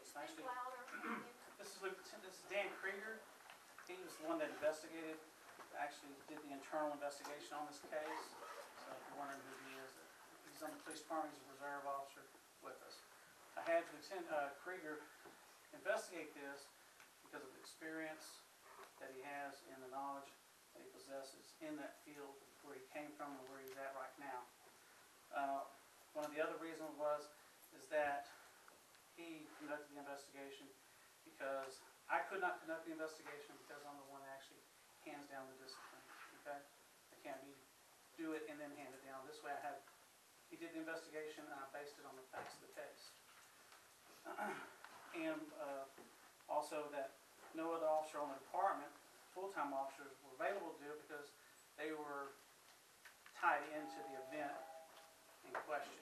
It's actually, this is Dan Krieger. He was the one that investigated, actually did the internal investigation on this case. So if you're wondering who he is, he's on the police department. He's a reserve officer with us. I had Lieutenant Krieger investigate this because of the experience that he has and the knowledge that he possesses in that field where he came from and where he's at right now. One of the other reasons is that he conducted the investigation because I could not conduct the investigation because I'm the one that actually hands down the discipline. Okay, I can't do it and then hand it down. This way, he did the investigation and I based it on the facts of the case, and also that no other officer on the department, full-time officers, were available to do it because they were tied into the event in question.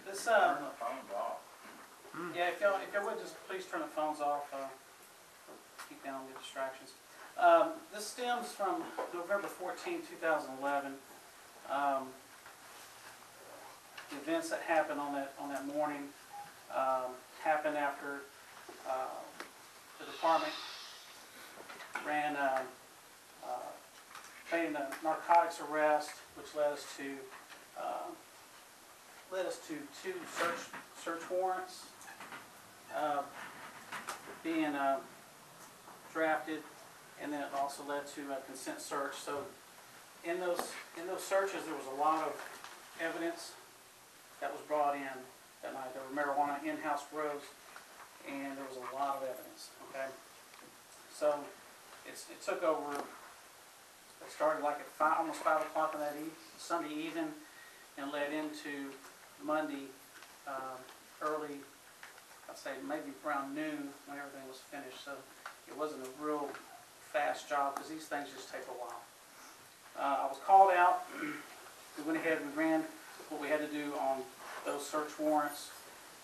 This Turn the phones off. yeah, if y'all would just please turn the phones off, keep down the distractions. This stems from November 14, 2011. The events that happened on that morning happened after the department made a narcotics arrest, which led us to two search warrants being drafted, and then it also led to a consent search. So in those searches, there was a lot of evidence that was brought in that night. There were marijuana in-house grows, and there was a lot of evidence. Okay, so it took over. It started like at almost 5 o'clock on that Sunday evening, and led into Monday early. I'd say maybe around noon when everything was finished. So it wasn't a real fast job because these things just take a while. I was called out. We went ahead and ran what we had to do on those search warrants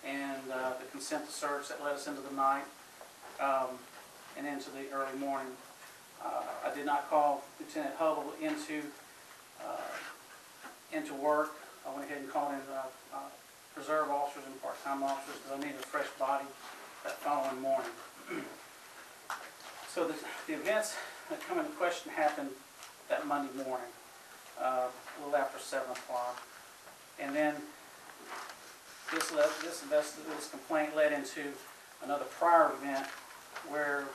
and the consent to search that led us into the night and into the early morning. I did not call Lieutenant Hubbell into work. I went ahead and called in reserve officers and part-time officers because I needed a fresh body that following morning. So the events that come into question happened that Monday morning, a little after 7 o'clock. And then this complaint led into another prior event where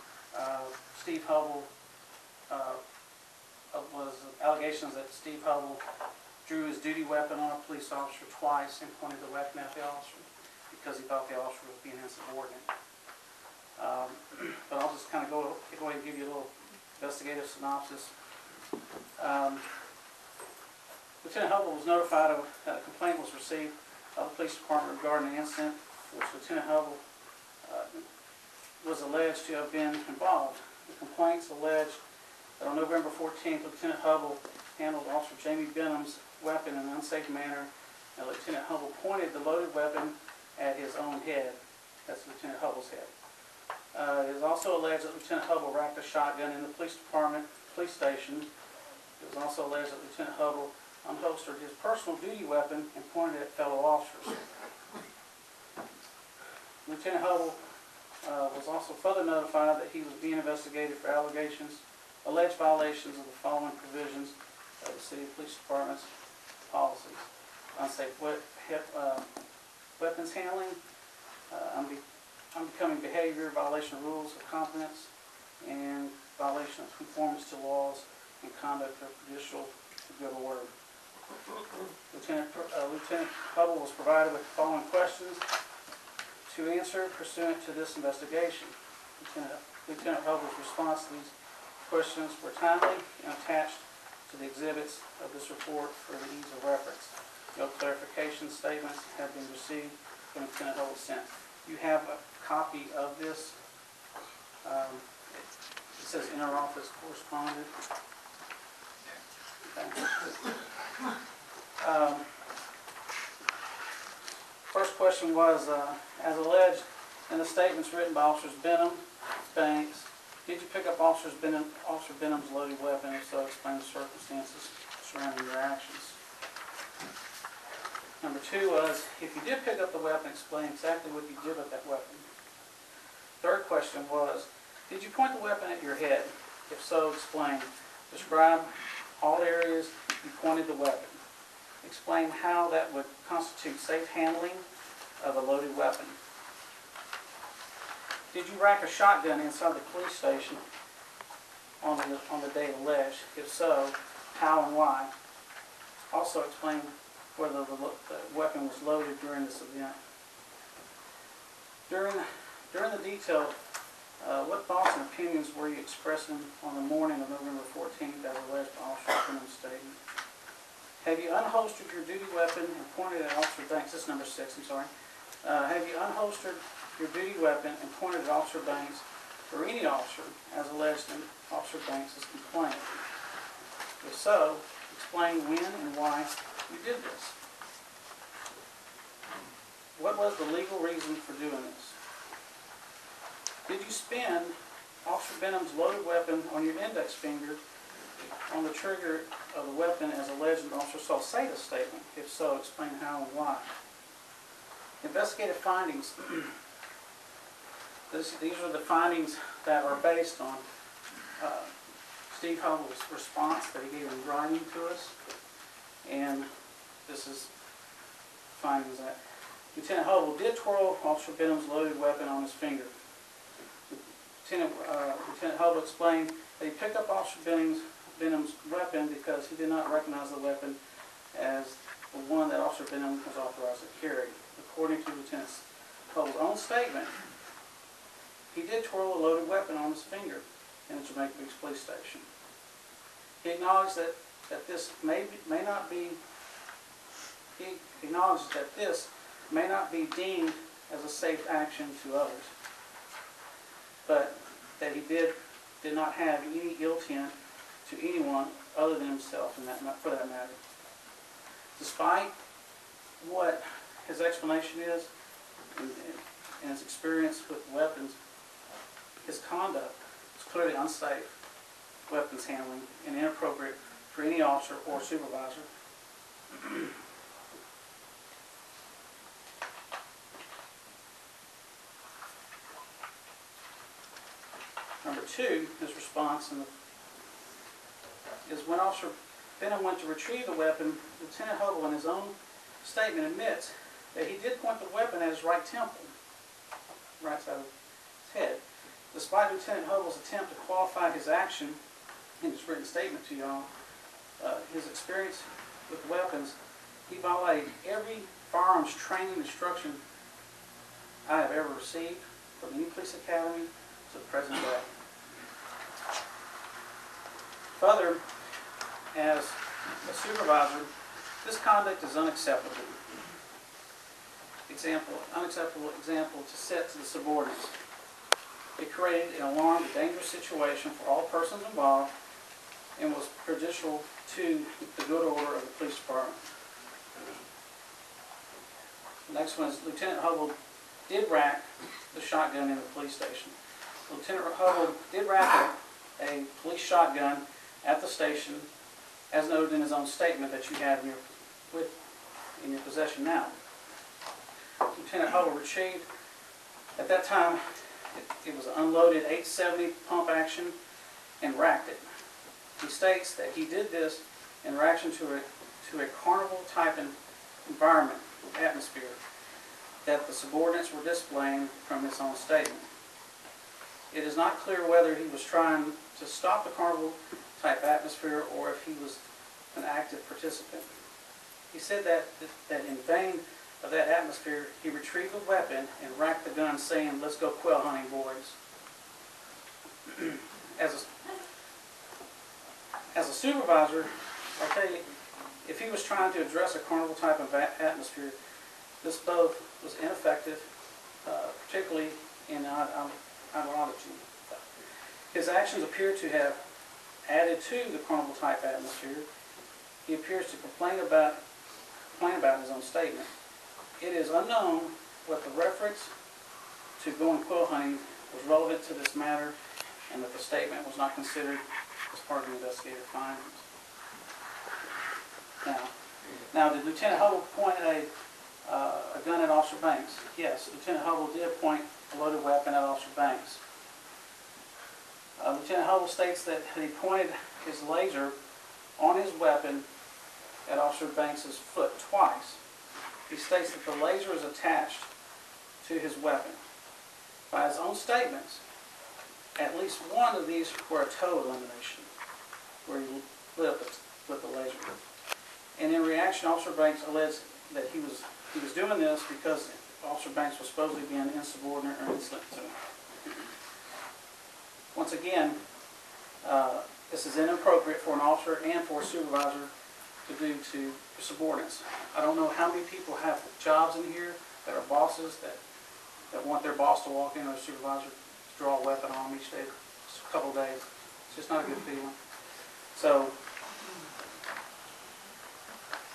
Steve Hubbell was allegations that Steve Hubbell drew his duty weapon on a police officer twice and pointed the weapon at the officer because he thought the officer was being insubordinate. But I'll just kind of go ahead and give you a little investigative synopsis. Lieutenant Hubbell was notified that a complaint was received by the police department regarding an incident which Lieutenant Hubbell was alleged to have been involved. The complaints alleged that on November 14th, Lieutenant Hubbell handled Officer Jamie Benham's weapon in an unsafe manner, and Lieutenant Hubbell pointed the loaded weapon at his own head. That's Lieutenant Hubbell's head. It is also alleged that Lieutenant Hubbell racked a shotgun in the police station. It was also alleged that Lieutenant Hubbell unholstered his personal duty weapon and pointed at fellow officers. Lieutenant Hubbell was also further notified that he was being investigated for alleged violations of the following provisions of the City Police Department's policies: unsafe weapons handling, unbecoming behavior, violation of rules of competence, and violation of conformance to laws and conduct of judicial good order. Lieutenant Hubbell was provided with the following questions to answer pursuant to this investigation. Lieutenant Hubbell's response to these questions were timely and attached to the exhibits of this report for the ease of reference. No clarification statements have been received from Lieutenant Hubbell sent. You have a copy of this. It says inter-office correspondent. Okay. First question was, as alleged in the statements written by Officers Benham, Banks, did you pick up Officer Benham's loaded weapon? If so, explain the circumstances surrounding your actions. Number 2 was, if you did pick up the weapon, explain exactly what you did with that weapon. Third question was, did you point the weapon at your head? If so, explain. Describe all areas you pointed the weapon. Explain how that would constitute safe handling of a loaded weapon. Did you rack a shotgun inside the police station on the day alleged? If so, how and why? Also explain whether the weapon was loaded during this event. During the detail, what thoughts and opinions were you expressing on the morning of November 14th as alleged by Officer Benham's statement? Have you unholstered your duty weapon and pointed at Officer Banks? This is number 6, I'm sorry. Have you unholstered your duty weapon and pointed at Officer Banks or any officer as alleged in Officer Banks' complaint? If so, explain when and why you did this. What was the legal reason for doing this? Did you spin Officer Benham's loaded weapon on your index finger on the trigger of the weapon as alleged in Officer Salcedo's statement? If so, explain how and why. Investigative findings. These are the findings that are based on Steve Hubbell's response that he gave in writing to us. And this is findings that Lieutenant Hubbell did twirl Officer Benham's loaded weapon on his finger. Lieutenant Hubbell explained that he picked up Officer Benham's weapon because he did not recognize the weapon as the one that Officer Benham was authorized to carry. According to Lieutenant Hubbell's own statement, he did twirl a loaded weapon on his finger in the Jamaica Beach Police Station. He acknowledged that this may not be deemed as a safe action to others, but that he did not have any ill intent to anyone other than himself for that matter. Despite what his explanation is and his experience with weapons, his conduct is clearly unsafe weapons handling and inappropriate for any officer or supervisor. Number 2, his response is when Officer Benham went to retrieve the weapon, Lieutenant Hubbell in his own statement admits that he did point the weapon at his right temple, right side of his head. Despite Lieutenant Hubbell's attempt to qualify his action in his written statement to y'all, his experience with weapons, he violated every firearms training instruction I have ever received from any police academy to the present day. Further, as a supervisor, this conduct is unacceptable. Unacceptable example to set to the subordinates. It created an alarmed, dangerous situation for all persons involved and was prejudicial to the good order of the police department. The next one is Lieutenant Hubbell did rack the shotgun in the police station. Lieutenant Hubbell did rack a police shotgun at the station, as noted in his own statement that you have in your possession now. Lieutenant Hubbell retrieved, at that time, it was an unloaded 870 pump action and racked it. He states that he did this in reaction to a carnival type environment, atmosphere, that the subordinates were displaying from his own statement. It is not clear whether he was trying to stop the carnival type atmosphere or if he was an active participant. He said that in vain of that atmosphere, he retrieved the weapon and racked the gun, saying, "Let's go quail hunting, boys." As a supervisor, I'll tell you, if he was trying to address a carnival type of atmosphere, this both was ineffective, particularly in ideology. His actions appear to have added to the carnival type atmosphere. He appears to complain about his own statement. It is unknown what the reference to going quail hunting was relevant to this matter, and that the statement was not considered as part of the investigative findings. Now, did Lieutenant Hubbell point a gun at Officer Banks? Yes, Lieutenant Hubbell did point a loaded weapon at Officer Banks. Lieutenant Hubbell states that he pointed his laser on his weapon at Officer Banks' foot twice. He states that the laser is attached to his weapon. By his own statements, at least one of these were a toe elimination, where he lit up with the laser. And in reaction, Officer Banks alleged that he was doing this because Officer Banks was supposedly being insubordinate or insolent to him. Once again, this is inappropriate for an officer and for a supervisor to do to subordinates. I don't know how many people have jobs in here that are bosses that want their boss to walk in, or a supervisor to draw a weapon on them each day, just a couple of days. It's just not a good feeling. So,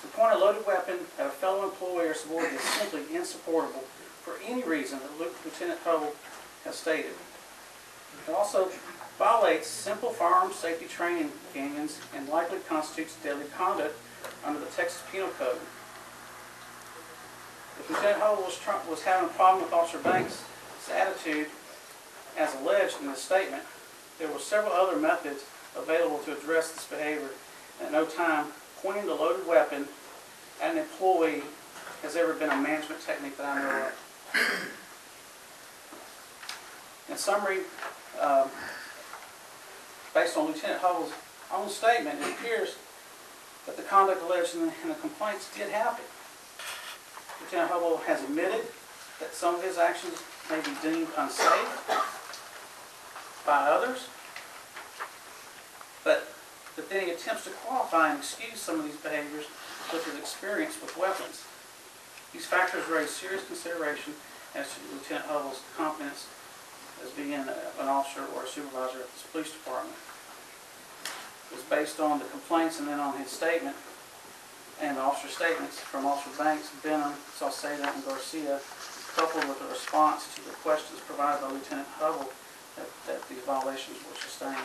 to point a loaded weapon at a fellow employee or subordinate is simply insupportable for any reason that Lieutenant Hubbell has stated. It also violates simple firearms safety training opinions and likely constitutes deadly conduct under the Texas Penal Code. If Lieutenant Hubbell was having a problem with Officer Banks' attitude, as alleged in his statement, there were several other methods available to address this behavior, and at no time pointing the loaded weapon at an employee has ever been a management technique that I know of. In summary, based on Lieutenant Hubbell's own statement, it appears that the conduct alleged in the complaints did happen. Lieutenant Hubbell has admitted that some of his actions may be deemed unsafe by others, but then he attempts to qualify and excuse some of these behaviors with his experience with weapons. These factors raise serious consideration as to Lieutenant Hubbell's competence as being an officer or a supervisor at this police department. It was based on the complaints and then on his statement and the officer statements from Officer Banks, Benham, Salceda, and Garcia, coupled with the response to the questions provided by Lieutenant Hubbell that these violations were sustained.